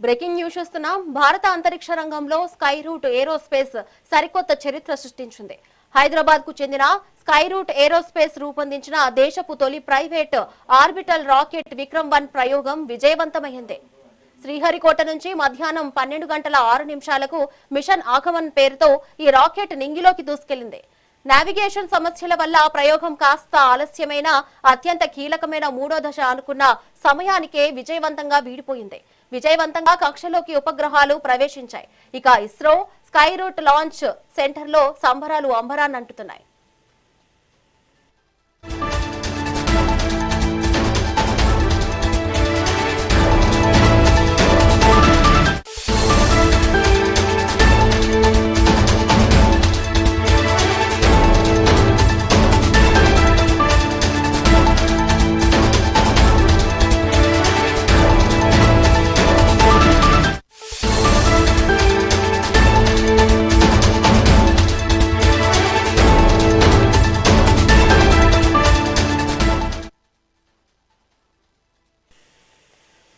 Breaking news చూస్తున్నాం. భారత అంతరిక్ష రంగంలో స్కై రూట్ ఏరోస్పేస్ సరికొత్త చరిత్ర సృష్టించింది. హైదరాబాద్ కు చెందిన స్కై రూట్ ఏరోస్పేస్ రూపొందించిన దేశపు తొలి ప్రైవేట్ ఆర్బిటల్ రాకెట్ విక్రమ్-1 ప్రయోగం విజయవంతమైంది. శ్రీహరికోట నుంచి మధ్యాహ్నం 12 గంటల 6 నిమిషాలకు మిషన్ ఆగమన్ పేరుతో ఈ రాకెట్ నింగిలోకి దూసుకెళ్లింది. నావిగేషన్ సమస్యల వల్ల ప్రయోగం కాస్త ఆలస్యమైన అత్యంత కీలకమైన మూడో దశ అనుకున్న సమయానికే విజయవంతంగా వీడిపోయింది. విజయవంతంగా కక్షలోకి ఉపగ్రహాలు ప్రవేశించాయి. ఇక ఇస్రో స్కై రూట్ లాంచ్ సెంటర్లో సంబరాలు అంబరాన్నంటున్నాయి.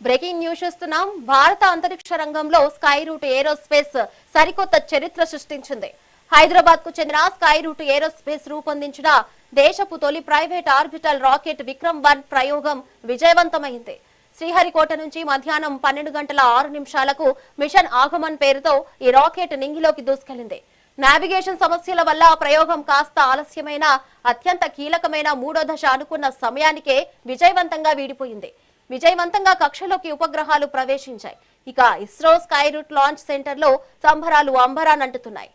బ్రేకింగ్ న్యూస్ చూస్తున్నాం. భారత అంతరిక్ష రంగంలో స్కై రూట్ ఏరోస్పేస్ సరికొత్త చరిత్ర సృష్టించింది. హైదరాబాద్ కు చెందిన స్కై రూట్ ఏరోస్పేస్ రూపొందించిన దేశపు తొలి ప్రైవేట్ ఆర్బిటల్ రాకెట్ విక్రమ్-1 ప్రయోగం విజయవంతమైంది. శ్రీహరికోట నుంచి మధ్యాహ్నం 12 గంటల 6 నిమిషాలకు మిషన్ ఆగమన్ పేరుతో ఈ రాకెట్ నింగిలోకి దూసుకెళ్లింది. నావిగేషన్ సమస్యల వల్ల ప్రయోగం కాస్త ఆలస్యమైన అత్యంత కీలకమైన మూడో దశ అనుకున్న సమయానికే విజయవంతంగా వీడిపోయింది. విజయవంతంగా కక్షలోకి ఉపగ్రహాలు ప్రవేశించాయి. ఇక ఇస్రో స్కై రూట్ లాంచ్ సెంటర్లో సంబరాలు అంబరాన్నంటున్నాయి.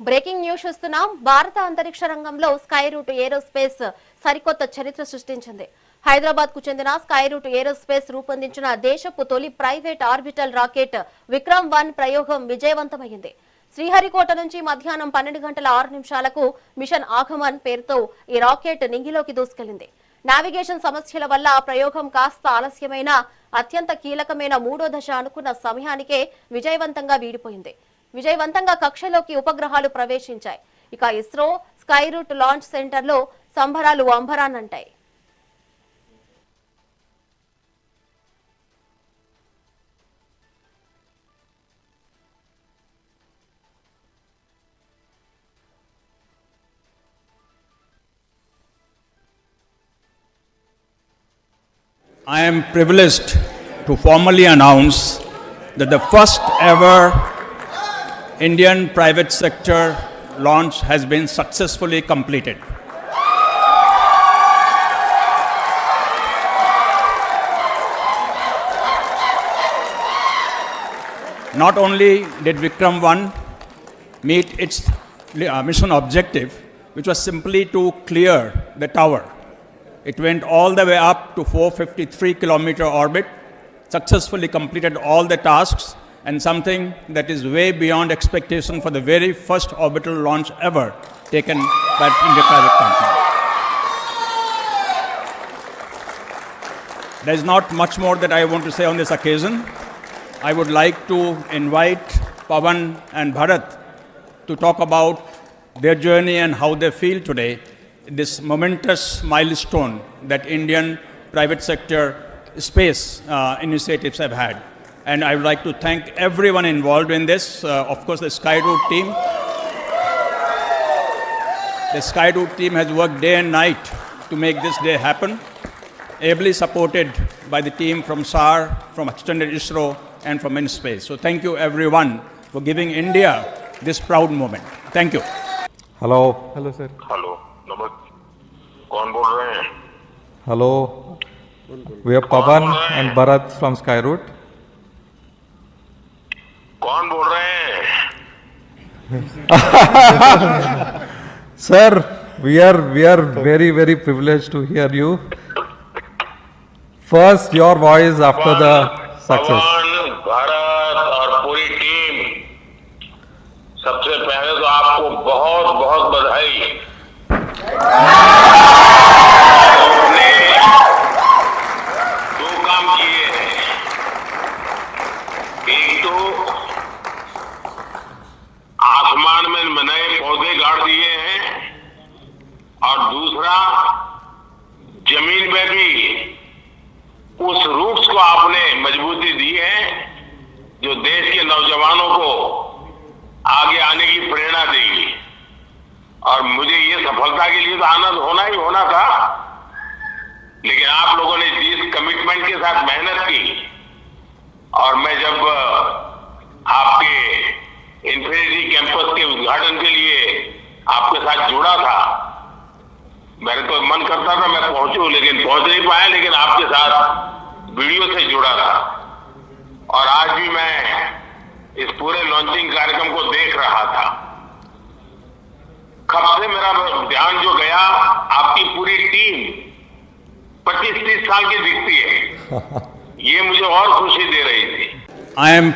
బ్రేకింగ్ న్యూస్ చూస్తున్నాం. భారత అంతరిక్ష రంగంలో స్కై రూట్ ఏరోస్పేస్ సరికొత్త చరిత్ర సృష్టించింది. హైదరాబాద్ కు చెందిన స్కై రూట్ ఏరోస్పేస్ రూపొందించిన దేశపు తొలి ప్రైవేట్ ఆర్బిటల్ రాకెట్ విక్రమ్-1 ప్రయోగం విజయవంతమైంది. శ్రీహరికోట నుంచి మధ్యాహ్నం 12 గంటల 6 నిమిషాలకు మిషన్ ఆగమన్ పేరుతో ఈ రాకెట్ నింగిలోకి దూసుకెళ్లింది. నావిగేషన్ సమస్యల వల్ల ప్రయోగం కాస్త ఆలస్యమైన అత్యంత కీలకమైన మూడో దశ అనుకున్న సమయానికే విజయవంతంగా వీడిపోయింది. విజయవంతంగా కక్షలోకి ఉపగ్రహాలు ప్రవేశించాయి. ఇక ఇస్రో స్కై రూట్ లాంచ్ సెంటర్లో సంబరాలు అంబరాన్నంటాయి. I am privileged to formally announce that the first ever Indian private sector launch has been successfully completed. Not only did Vikram-1 meet its mission objective, which was simply to clear the tower. It went all the way up to 453-kilometer orbit, successfully completed all the tasks, and something that is way beyond expectation for the very first orbital launch ever taken by India private company. There is not much more that I want to say on this occasion. I would like to invite Pawan and Bharat to talk about their journey and how they feel today, this momentous milestone that Indian private sector space initiatives have had. And I would like to thank everyone involved in this. Of course, the Sky Root team. The Sky Root team has worked day and night to make this day happen, ably supported by the team from SAR, from Extended ISRO, and from InSpace. So thank you everyone for giving India this proud moment. Thank you. Hello hello sir. Hello नमस्ते. कौन बोल रहे हैं? Hello, we are Pavan and Bharat from Skyroot. कौन बोल रहे हैं? Sir, we are very privileged to hear you. First, your voice after the success. पवन, भारत और पूरी टीम, सबसे पहले तो आपको बहुत बहुत बधाई। आपने दो काम किए हैं। एक तो आसमान में नए पौधे गाड़ दिए हैं और दूसरा जमीन में भी उस रूट्स को आपने मजबूती दी है जो देश के नौजवानों को आगे आने की प्रेरणा देगी। और मुझे ये सफलता के लिए तो आनंद होना ही होना था, लेकिन आप लोगों ने जिस कमिटमेंट के साथ मेहनत की, और मैं जब आपके इन्फिनिटी कैंपस के उद्घाटन के लिए आपके साथ जुड़ा था, मेरे तो मन करता था मैं पहुंचूं, लेकिन पहुंच नहीं पाया, लेकिन आपके साथ वीडियो से जुड़ा था। और आज भी मैं इस पूरे लॉन्चिंग कार्यक्रम को देख रहा था। कब से मेरा ध्यान जो गया, आपकी पूरी टीम 25-30 साल की दिखती है, ये मुझे और खुशी दे रही थी। I am